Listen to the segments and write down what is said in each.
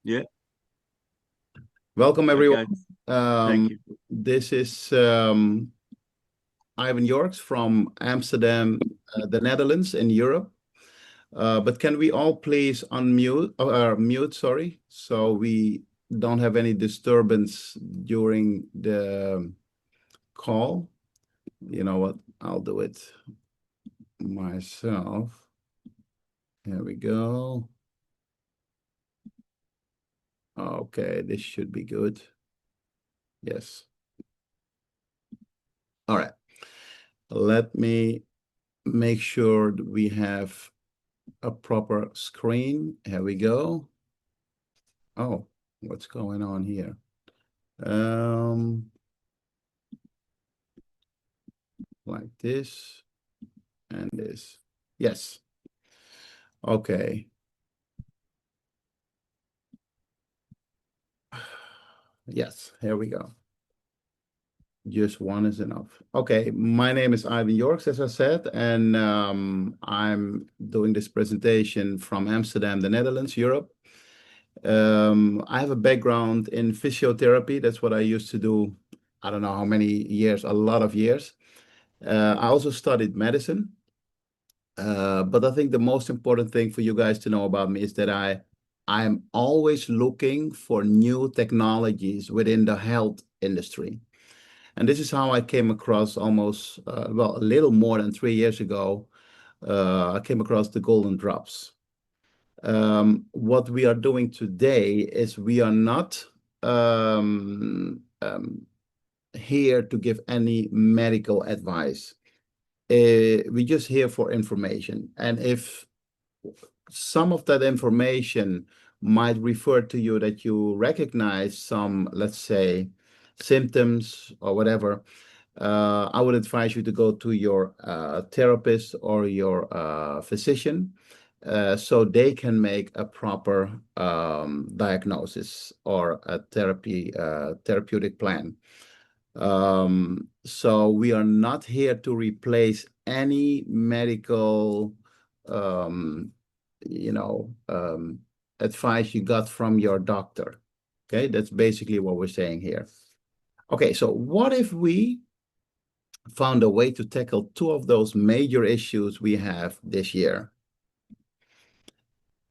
Yeah. Welcome, everyone. Okay. Thank you. This is Ivan Yorks from Amsterdam, the Netherlands in Europe. But can we all please unmute, mute, sorry, so we don't have any disturbance during the call? You know what? I'll do it myself. Here we go. Okay, this should be good. Yes. All right. Let me make sure that we have a proper screen. Here we go. Oh, what's going on here? Like this and this. Yes. Okay. Yes, here we go. Just one is enough. Okay, my name is Ivan Yorks, as I said, and I'm doing this presentation from Amsterdam, the Netherlands, Europe. I have a background in physiotherapy. That's what I used to do. I don't know how many years, a lot of years. I also studied medicine. But I think the most important thing for you guys to know about me is that I am always looking for new technologies within the health industry. And this is how I came across almost, well, a little more than 3 years ago. I came across the golden drops. What we are doing today is we are not here to give any medical advice. We're just here for information. And if some of that information might refer to you that you recognize some, let's say, symptoms or whatever, I would advise you to go to your therapist or your physician so they can make a proper diagnosis or a therapeutic plan. So we are not here to replace any medical, you know, advice you got from your doctor. Okay, that's basically what we're saying here. Okay, so what if we found a way to tackle two of those major issues we have this year?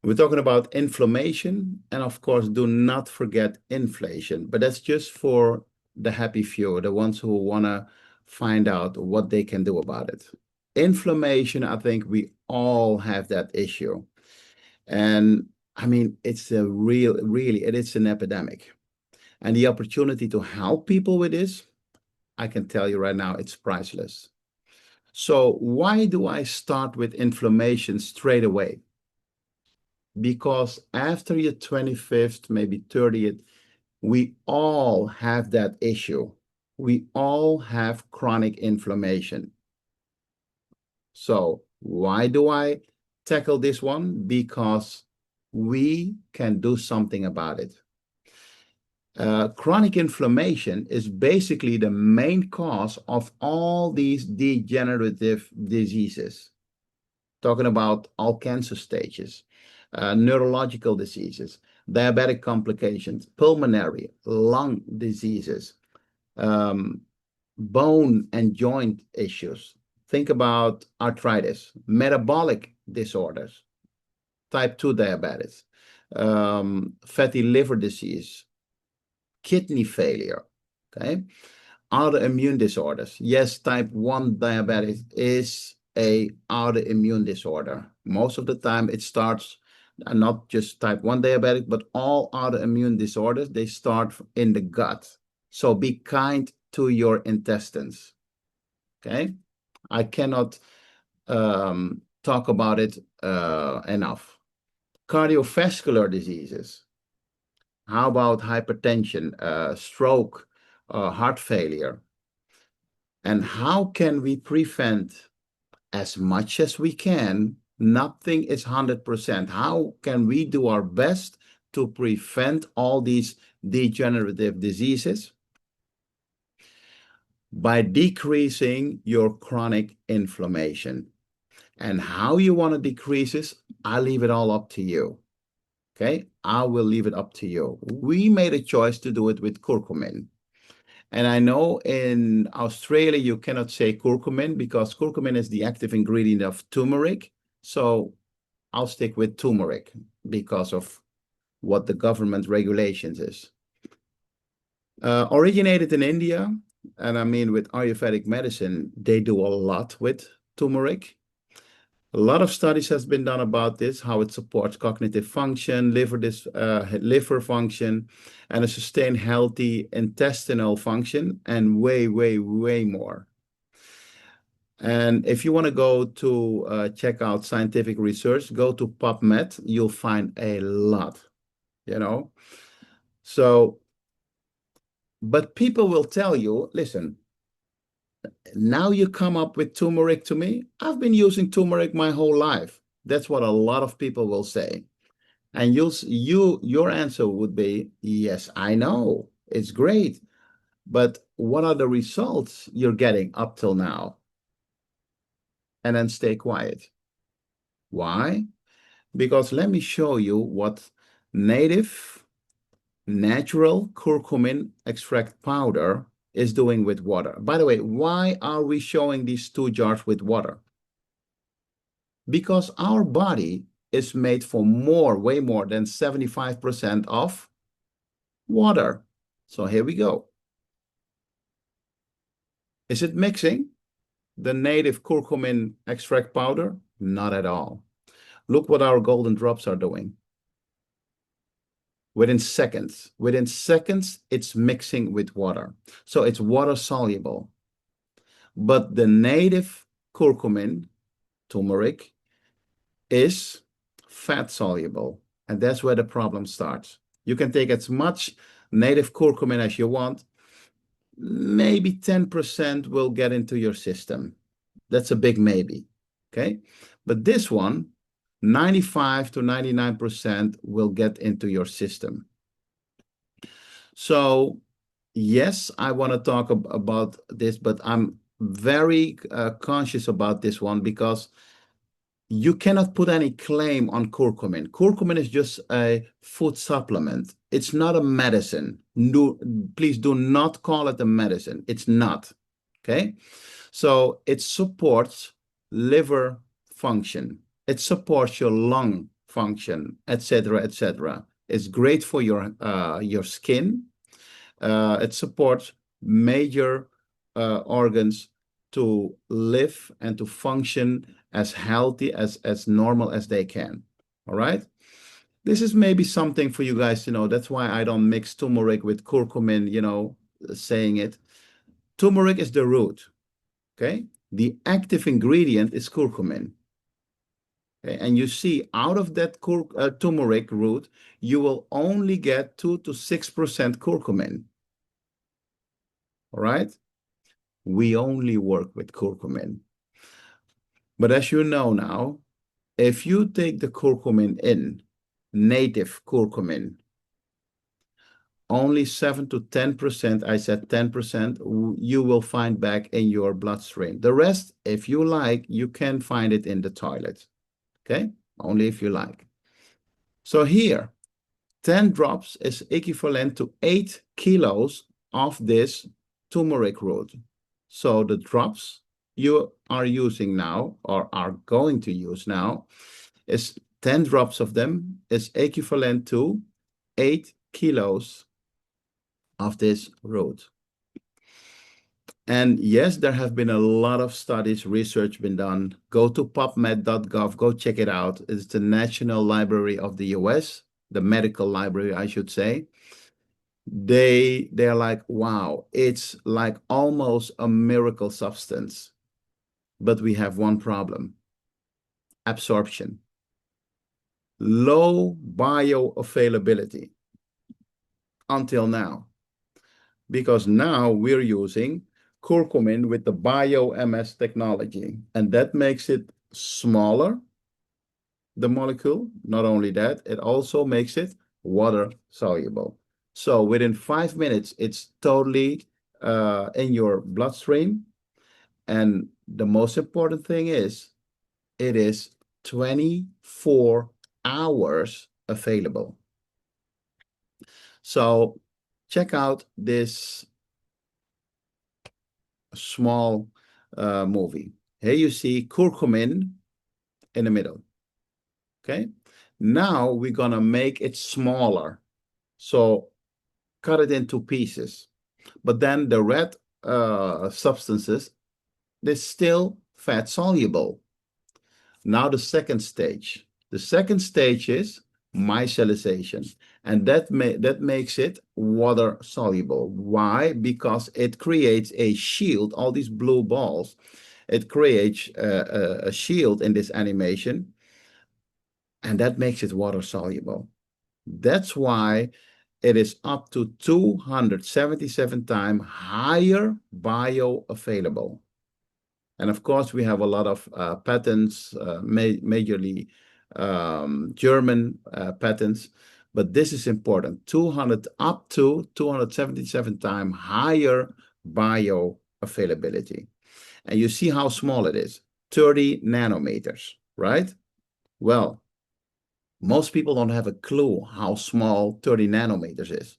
We're talking about inflammation, and of course, do not forget inflation, but that's just for the happy few, the ones who want to find out what they can do about it. Inflammation, I think we all have that issue. And I mean, it's a really, it is an epidemic. And the opportunity to help people with this, I can tell you right now, it's priceless. So why do I start with inflammation straight away? Because after your 25th, maybe 30th, we all have that issue. We all have chronic inflammation. So why do I tackle this one? Because we can do something about it. Chronic inflammation is basically the main cause of all these degenerative diseases. Talking about all cancer stages, neurological diseases, diabetic complications, pulmonary, lung diseases, bone and joint issues. Think about arthritis, metabolic disorders, type 2 diabetes, fatty liver disease, kidney failure, okay? Autoimmune disorders. Yes, type 1 diabetes is a autoimmune disorder. Most of the time it starts, not just type 1 diabetic, but all autoimmune disorders, they start in the gut. So be kind to your intestines, okay? I cannot talk about it enough. Cardiovascular diseases. How about hypertension, stroke, heart failure? And how can we prevent as much as we can? Nothing is 100%. How can we do our best to prevent all these degenerative diseases? By decreasing your chronic inflammation. And how you want to decrease this, I leave it all up to you. Okay, I will leave it up to you. We made a choice to do it with curcumin. And I know in Australia, you cannot say curcumin because curcumin is the active ingredient of turmeric. So I'll stick with turmeric because of what the government regulations is. Originated in India, and I mean with Ayurvedic medicine, they do a lot with turmeric. A lot of studies has been done about this, how it supports cognitive function, liver function, and a sustained healthy intestinal function, and way, way, way more. And if you want to go to check out scientific research, go to PubMed. You'll find a lot, you know. So, but people will tell you, listen, now you come up with turmeric to me. I've been using turmeric my whole life. That's what a lot of people will say. And your answer would be, yes, I know. It's great. But what are the results you're getting up till now? And then stay quiet. Why? Because let me show you what native, natural curcumin extract powder is doing with water. By the way, why are we showing these 2 jars with water? Because our body is made for way more than 75% of water. So here we go. Is it mixing the native curcumin extract powder? Not at all. Look what our golden drops are doing. Within seconds, it's mixing with water. So it's water soluble. But the native curcumin, turmeric, is fat soluble. And that's where the problem starts. You can take as much native curcumin as you want. Maybe 10% will get into your system. That's a big maybe. Okay. But this one, 95 to 99% will get into your system. So yes, I want to talk about this, but I'm very conscious about this one because you cannot put any claim on curcumin. Curcumin is just a food supplement. It's not a medicine. No, please do not call it a medicine. It's not. Okay. So it supports liver function. It supports your lung function, etc., etc. It's great for your skin. It supports major organs to live and to function as healthy as normal as they can. All right. This is maybe something for you guys to know. That's why I don't mix turmeric with curcumin, saying it. Turmeric is the root. Okay. The active ingredient is curcumin. Okay? And you see, out of that turmeric root, you will only get 2 to 6% curcumin. All right. We only work with curcumin. But as you know now, if you take the curcumin in, native curcumin, only 7 to 10%, I said 10%, you will find back in your bloodstream. The rest, if you like, you can find it in the toilet. Okay? Only if you like. So here, 10 drops is equivalent to 8 kilos of this turmeric root. So the drops you are using now or are going to use now is 10 drops of them is equivalent to 8 kilos of this root. And yes, there have been a lot of studies, research been done. Go to pubmed.gov, go check it out. It's the National Library of the US, the medical library, I should say. They're like, wow, it's like almost a miracle substance. But we have one problem: absorption. Low bioavailability until now. Because now we're using curcumin with the BioMS technology, and that makes it smaller, the molecule. Not only that, it also makes it water soluble. So within 5 minutes, it's totally in your bloodstream. And the most important thing is, it is 24 hours available. So check out this small movie. Here you see curcumin in the middle. Okay. Now we're gonna make it smaller. So cut it into pieces. But then the red substances, they're still fat soluble. Now the second stage. The second stage is micellization, and that makes it water soluble. Why? Because it creates a shield. All these blue balls, it creates a shield in this animation, and that makes it water soluble. That's why it is up to 277 times higher bioavailable. And of course, we have a lot of patents, majorly German patents, but this is important. 200 up to 277 times higher bioavailability. And you see how small it is, 30 nanometers, right? Well, most people don't have a clue how small 30 nanometers is.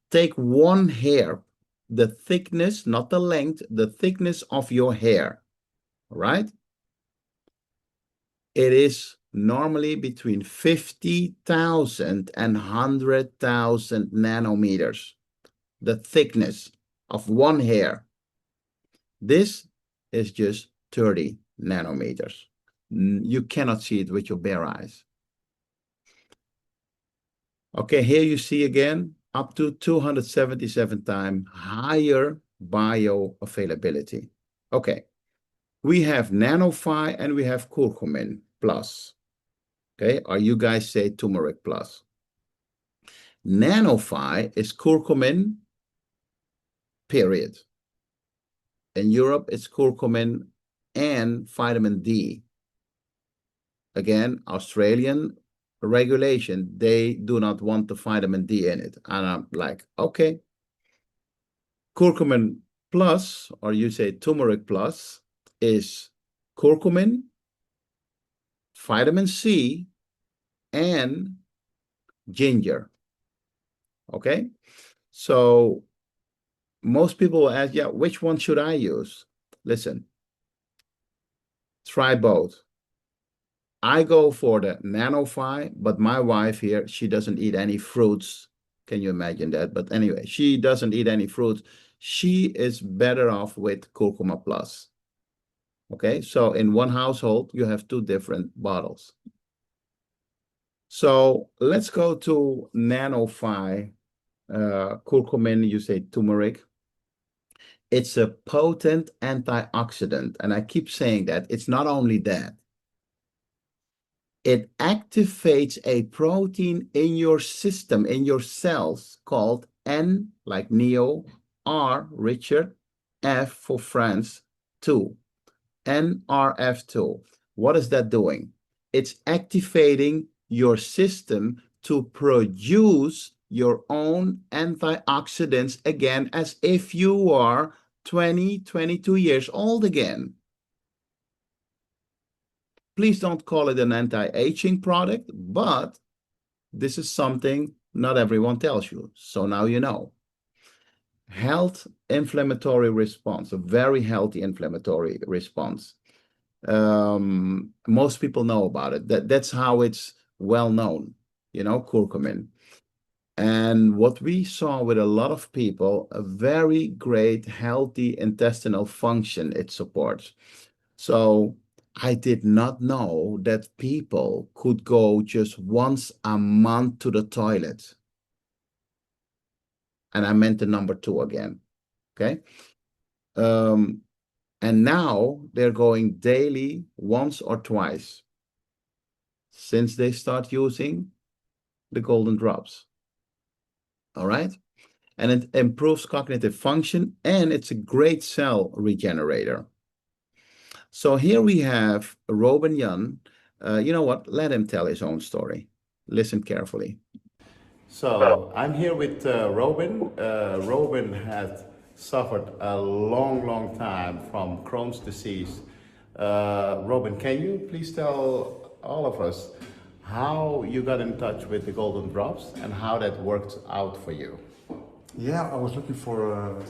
Take one hair, the thickness, not the length, the thickness of your hair, right? It is normally between 50,000 and 100,000 nanometers, the thickness of one hair. This is just 30 nanometers. You cannot see it with your bare eyes. Okay, here you see again, up to 277 times higher bioavailability. Okay, we have NanoPhi and we have curcumin plus. Okay, or you guys say turmeric plus. NanoPhi is curcumin, period. In Europe, it's curcumin and vitamin D. Again, Australian regulation, they do not want the vitamin D in it. And I'm like, okay. Curcumin plus, or you say turmeric plus, is curcumin, vitamin C, and ginger. Okay? So most people will ask, yeah, which one should I use? Listen, try both. I go for the NanoPhi, but my wife here, she doesn't eat any fruits. Can you imagine that? But anyway, she doesn't eat any fruits. She is better off with Curcuma Plus. Okay, so in one household, you have two different bottles. So let's go to NanoPhi, curcumin, you say turmeric. It's a potent antioxidant. And I keep saying that. It's not only that. It activates a protein in your system, in your cells, called N, like Neo, R, Richard, F for France, 2. NRF2. What is that doing? It's activating your system to produce your own antioxidants again, as if you are 20, 22 years old again. Please don't call it an anti-aging product, but this is something not everyone tells you. So now you know. Health inflammatory response, a very healthy inflammatory response. Most people know about it. That's how it's well known, you know, curcumin. And what we saw with a lot of people, a very great healthy intestinal function it supports. So I did not know that people could go just once a month to the toilet. And I meant the number 2 again, okay? And now they're going daily, once or twice, since they start using the golden drops, all right? And it improves cognitive function, and it's a great cell regenerator. So here we have Robin Jan. You know what? Let him tell his own story. Listen carefully. So I'm here with Robin. Robin has suffered a long, long time from Crohn's disease. Robin, can you please tell all of us how you got in touch with the Golden Drops and how that worked out for you. Yeah, I was looking for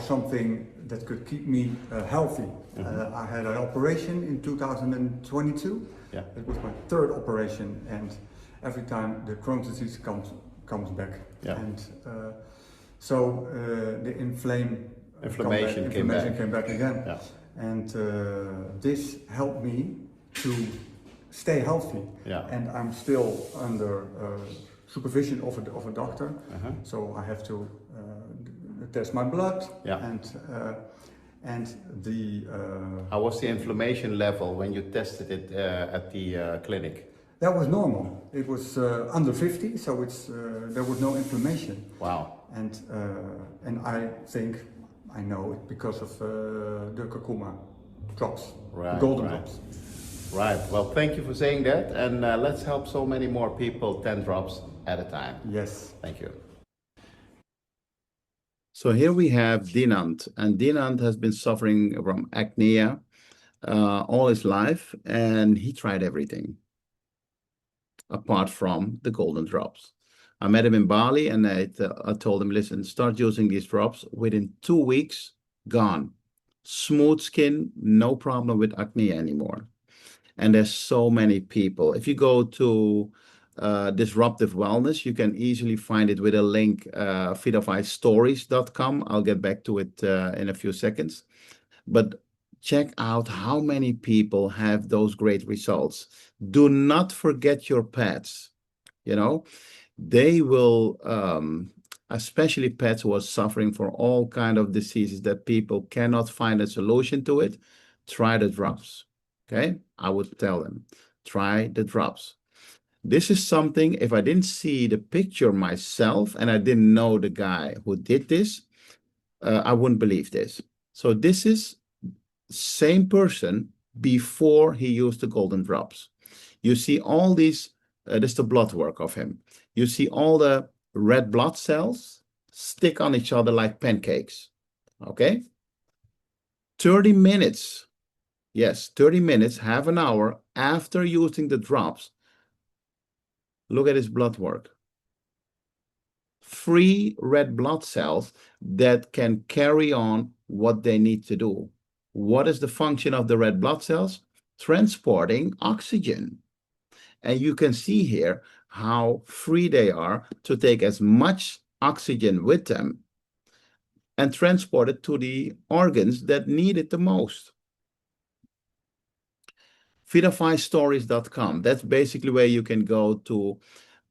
something that could keep me healthy. I had an operation in 2022. Yeah. It was my third operation, and every time the Crohn's disease comes back. Yeah. And so the inflammation came back again. Yeah. And this helped me to stay healthy. Yeah. And I'm still under supervision of a doctor. So I have to test my blood. Yeah. And the how was the inflammation level when you tested it at the clinic? that was normal. It was under 50, so it's there was no inflammation. Wow. And I think I know it because of the curcuma drops, Right, the golden right. drops. Right. Well, thank you for saying that, and let's help so many more people 10 drops at a time. Yes. Thank you. So here we have Dinant, and Dinant has been suffering from acne all his life, and he tried everything apart from the golden drops. I met him in Bali, and I told him, listen, start using these drops. Within 2 weeks, gone. Smooth skin, no problem with acne anymore. And there's so many people. If you go to Disruptive Wellness, you can easily find it with a link, fidifystories.com. I'll get back to it in a few seconds. But check out how many people have those great results. Do not forget your pets. You know, they will, especially pets who are suffering for all kind of diseases that people cannot find a solution to it, try the drops. Okay, I would tell them, try the drops. This is something, if I didn't see the picture myself and I didn't know the guy who did this, I wouldn't believe this. So this is same person before he used the golden drops. You see all these, this is the blood work of him. You see all the red blood cells stick on each other like pancakes. Okay, 30 minutes. Yes, 30 minutes, half an hour after using the drops. Look at his blood work. Free red blood cells that can carry on what they need to do. What is the function of the red blood cells? Transporting oxygen. And you can see here how free they are to take as much oxygen with them and transport it to the organs that need it the most. Fidifystories.com. That's basically where you can go to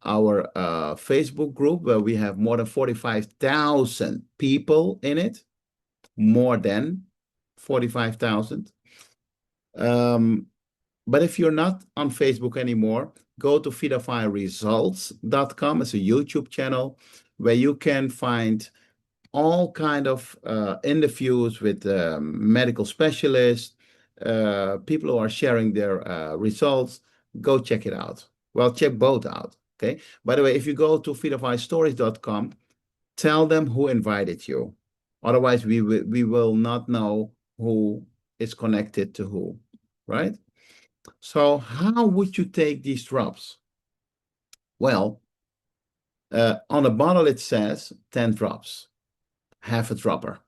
our Facebook group, where we have more than 45,000 people in it, more than 45,000. But if you're not on Facebook anymore, go to fidifyresults.com. It's a YouTube channel where you can find all kind of interviews with medical specialists, people who are sharing their results. Go check it out. Well, check both out. Okay. By the way, if you go to fidifystories.com, tell them who invited you. Otherwise, we will not know who is connected to who, right? So how would you take these drops? Well, on the bottle it says 10 drops, half a dropper.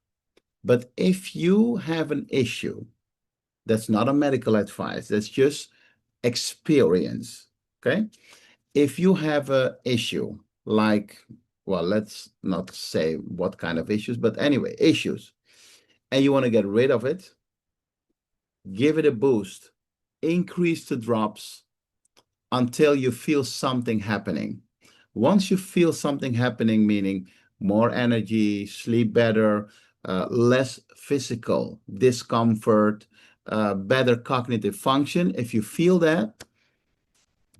But if you have an issue, that's not a medical advice, that's just experience, okay? If you have an issue like, well, let's not say what kind of issues, but anyway, issues, and you want to get rid of it, give it a boost, increase the drops until you feel something happening. Once you feel something happening, meaning more energy, sleep better, less physical discomfort, better cognitive function, if you feel that,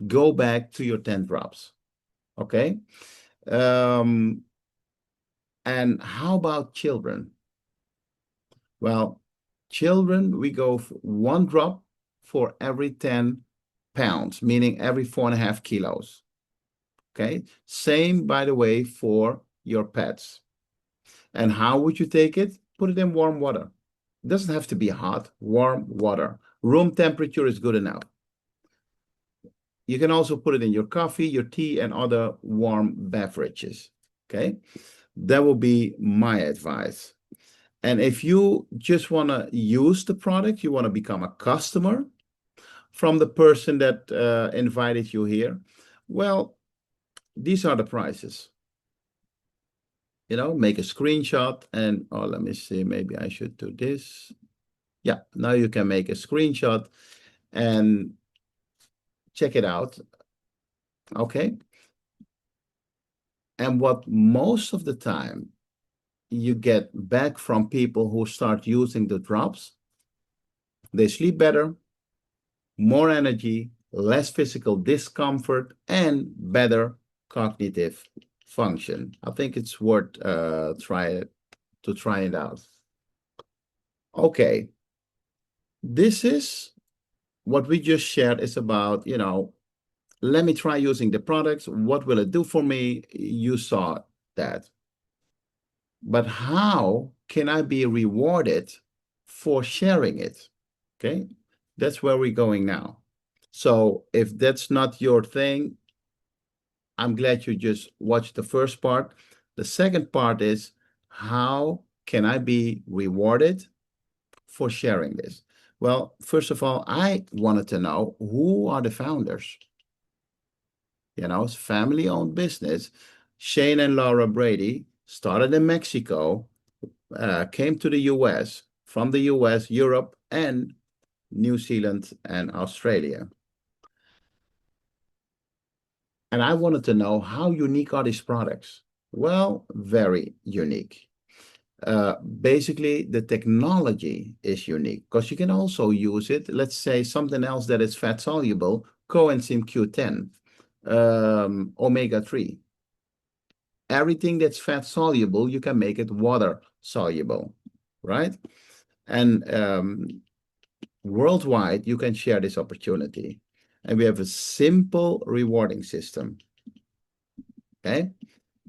go back to your 10 drops. Okay. And how about children? Well, children, we go for 1 drop for every 10 pounds, meaning every 4.5 kilos. Okay. Same, by the way, for your pets. And how would you take it? Put it in warm water. It doesn't have to be hot, warm water. Room temperature is good enough. You can also put it in your coffee, your tea, and other warm beverages. Okay, that will be my advice. And if you just want to use the product, you want to become a customer from the person that invited you here, well, these are the prices. Make a screenshot and, oh, let me see, maybe I should do this. Yeah, now you can make a screenshot and check it out. Okay. And what most of the time you get back from people who start using the drops, they sleep better, more energy, less physical discomfort, and better cognitive function. I think it's worth try it out. Okay, this is what we just shared is about, let me try using the products. What will it do for me? You saw that. But how can I be rewarded for sharing it? Okay, that's where we're going now. So if that's not your thing, I'm glad you just watched the first part. The second part is, how can I be rewarded for sharing this? Well, first of all, I wanted to know, who are the founders? It's a family-owned business. Shane and Laura Brady started in Mexico, came to the US, from the US, Europe, and New Zealand and Australia. And I wanted to know, how unique are these products? Well, very unique. Basically, the technology is unique because you can also use it. Let's say something else that is fat soluble, coenzyme Q10, omega-3. Everything that's fat soluble, you can make it water soluble, right? And worldwide, you can share this opportunity. And we have a simple rewarding system. Okay,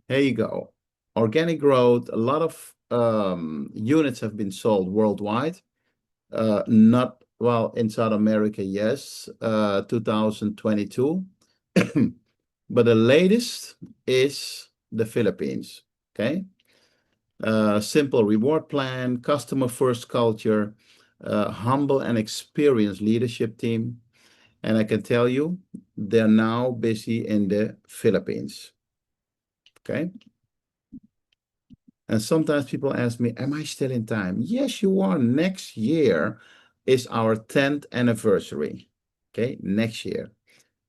here you go. Organic growth, a lot of units have been sold worldwide. Not, well, in South America, yes, 2022. But the latest is the Philippines, okay? Simple reward plan, customer first culture, humble and experienced leadership team. And I can tell you, they're now busy in the Philippines, okay? And sometimes people ask me, am I still in time? Yes, you are. Next year is our 10th anniversary, okay? Next year.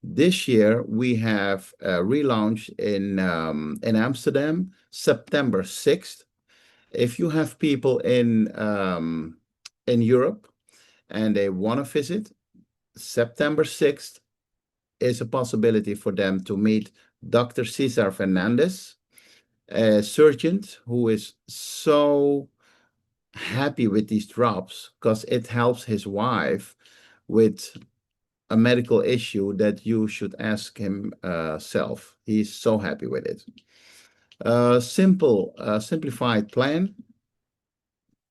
This year, we have a relaunch in Amsterdam, September 6th. If you have people in Europe and they want to visit, September 6th is a possibility for them to meet Dr. Cesar Fernandez, a surgeon who is so happy with these drops because it helps his wife with a medical issue that you should ask him self. He's so happy with it. Simplified plan.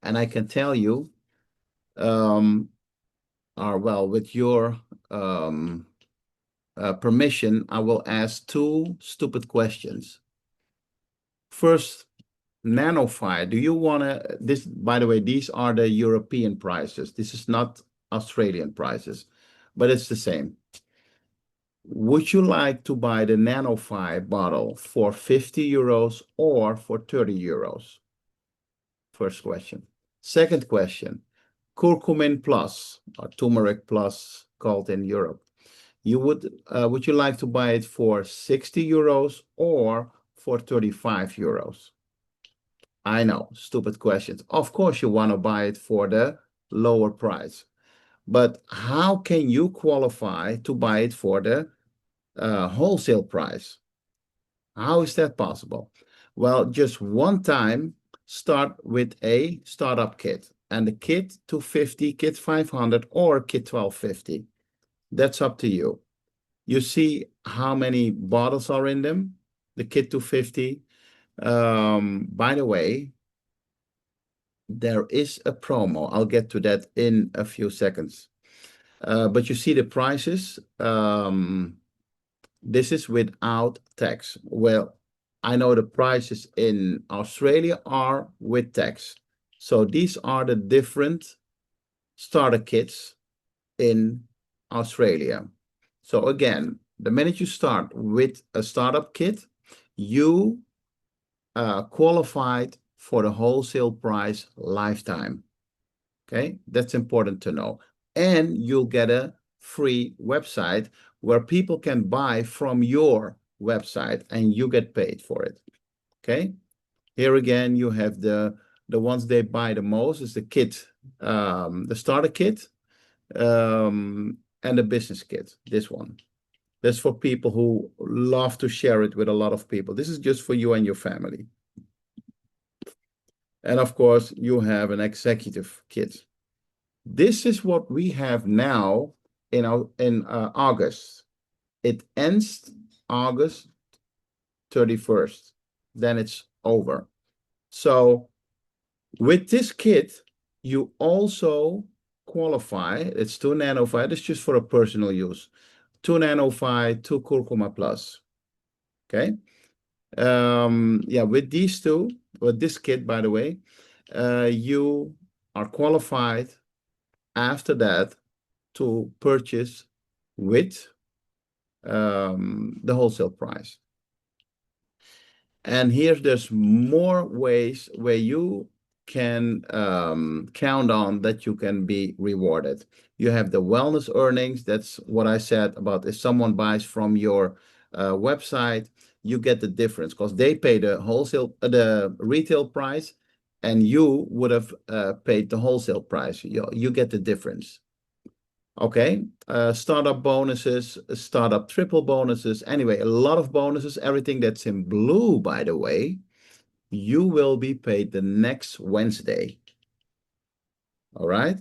And I can tell you, well, with your permission, I will ask two stupid questions. First, NanoFi, do you want to, this, by the way, these are the European prices. This is not Australian prices, but it's the same. Would you like to buy the NanoFi bottle for 50 euros or for 30 euros? First question. Second question, Curcumin Plus or Turmeric Plus called in Europe. Would you like to buy it for 60 euros or for 35 euros? I know, stupid questions. Of course, you want to buy it for the lower price. But how can you qualify to buy it for the wholesale price? How is that possible? Well, just one time, start with a startup kit. And the kit 250, kit 500, or kit 1250. That's up to you. You see how many bottles are in them? The kit 250. By the way, there is a promo. I'll get to that in a few seconds. But you see the prices. This is without tax. Well, I know the prices in Australia are with tax. So these are the different starter kits in Australia. So again, the minute you start with a startup kit, you qualified for the wholesale price lifetime. Okay, that's important to know. And you'll get a free website where people can buy from your website and you get paid for it. Okay, here again, you have the ones they buy the most is the kit, the starter kit, and the business kit, this one. That's for people who love to share it with a lot of people. This is just for you and your family. And of course, you have an executive kit. This is what we have now in August. It ends August 31st. Then it's over. So with this kit, you also qualify. It's 2 nanophyte. It's just for a personal use. 2 nanophyte, 2 curcuma plus. Okay. Yeah, with these two, with this kit, by the way, you are qualified after that to purchase with the wholesale price. And there's more ways where you can count on that you can be rewarded. You have the wellness earnings. That's what I said about if someone buys from your website, you get the difference because they pay the retail price, and you would have paid the wholesale price. You get the difference. Okay, startup bonuses, startup triple bonuses. Anyway, a lot of bonuses. Everything that's in blue, by the way, you will be paid the next Wednesday. All right,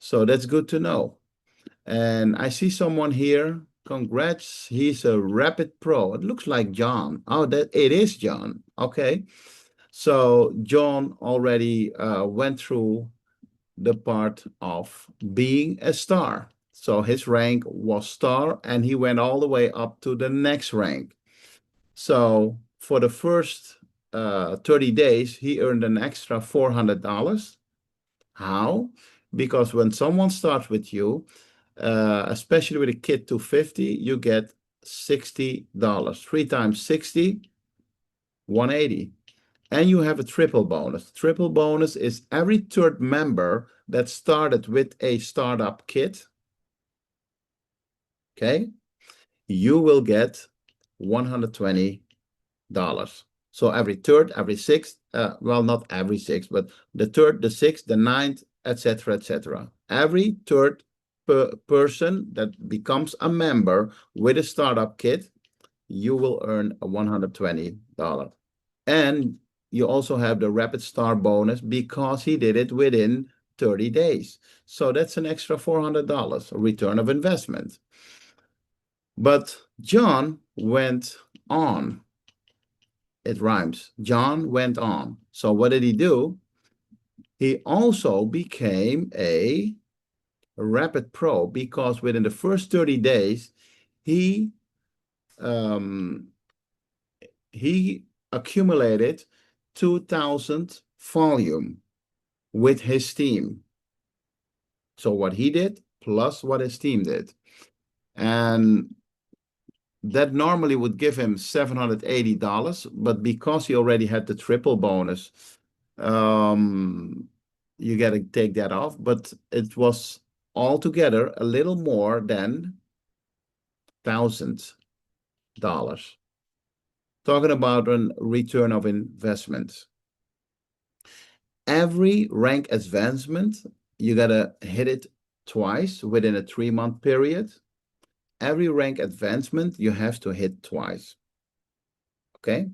so that's good to know. And I see someone here. Congrats, he's a Rapid Pro. It looks like John. Oh, it is John. Okay, so John already went through the part of being a star. So his rank was star, and he went all the way up to the next rank. So for the first 30 days, he earned an extra $400. How? Because when someone starts with you, especially with a kit 250, you get $60. 3 times 60, 180. And you have a triple bonus. Triple bonus is every third member that started with a startup kit. Okay, you will get $120. So every third, every sixth, well, not every sixth, but the third, the sixth, the ninth, etc., etc. Every third person that becomes a member with a startup kit, you will earn a $120. And you also have the Rapid Star bonus because he did it within 30 days. So that's an extra $400, a return of investment. But John went on. It rhymes. John went on. So what did he do? He also became a Rapid Pro because within the first 30 days, he accumulated 2,000 volume with his team. So what he did plus what his team did. And that normally would give him $780, but because he already had the triple bonus, you got to take that off. But it was altogether a little more than $1,000. Talking about a return of investment. Every rank advancement, you got to hit it twice within a 3-month period. Every rank advancement, you have to hit twice. Okay?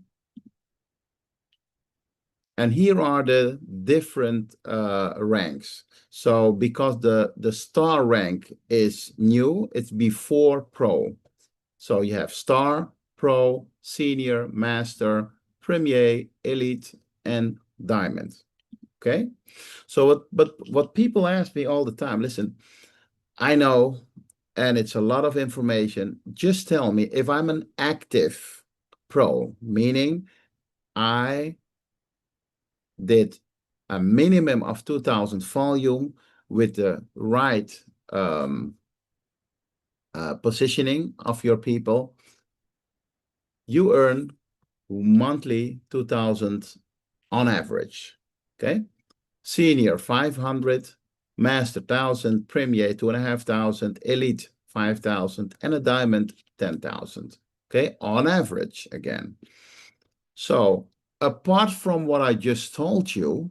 And here are the different ranks. So because the star rank is new, it's before pro. So you have star, pro, senior, master, premier, elite, and diamond. Okay? So but what people ask me all the time, listen, I know and it's a lot of information. Just tell me if I'm an active pro, meaning I did a minimum of 2,000 volume with the right positioning of your people, you earn monthly 2,000 on average. Okay, senior 500, master 1,000, premier 2,500, elite 5,000, and a diamond 10,000. Okay, on average again. So apart from what I just told you,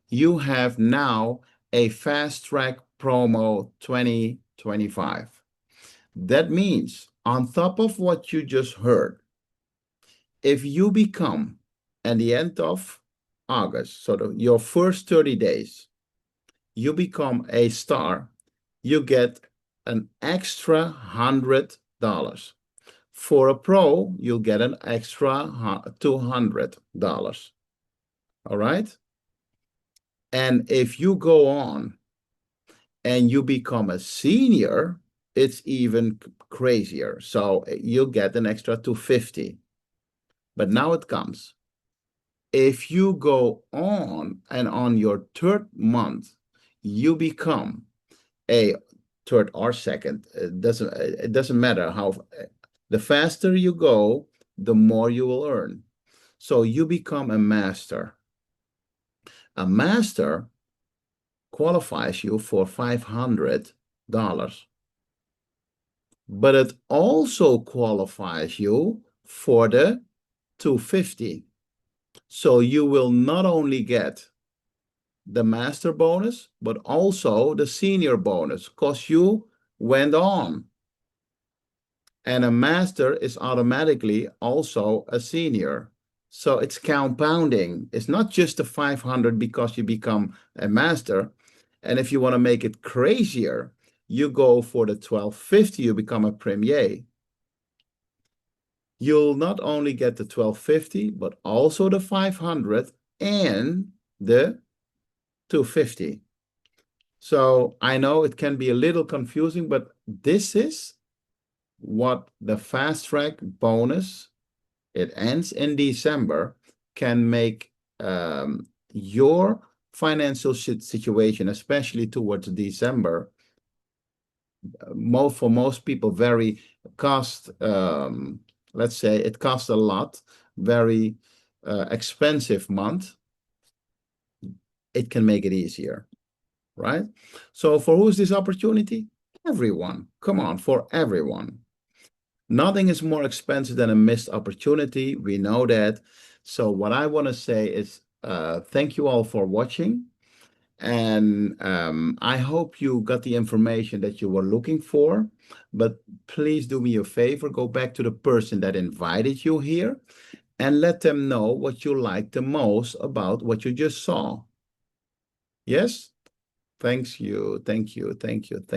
you have now a fast track promo 2025. That means on top of what you just heard, if you become at the end of August, so your first 30 days, you become a star, you get an extra $100. For a pro, you'll get an extra $200. All right? And if you go on and you become a senior, it's even crazier. So you'll get an extra $250. But now it comes. If you go on and on your third month, you become a third or second, it doesn't matter how, the faster you go, the more you will earn. So you become a master. A master qualifies you for $500, but it also qualifies you for the $250. So you will not only get the master bonus, but also the senior bonus because you went on. And a master is automatically also a senior. So it's compounding. It's not just the 500 because you become a master. And if you want to make it crazier, you go for the 1250, you become a premier. You'll not only get the 1250, but also the 500 and the 250. So I know it can be a little confusing, but this is what the fast track bonus, it ends in December, can make your financial situation, especially towards December, for most people, very cost, let's say it costs a lot, very expensive month. It can make it easier, right? So for who's this opportunity? Everyone. Come on, for everyone. Nothing is more expensive than a missed opportunity. We know that. So what I want to say is thank you all for watching. And I hope you got the information that you were looking for. But please do me a favor, go back to the person that invited you here and let them know what you liked the most about what you just saw. Yes? Thank you. Thank you. Thank you.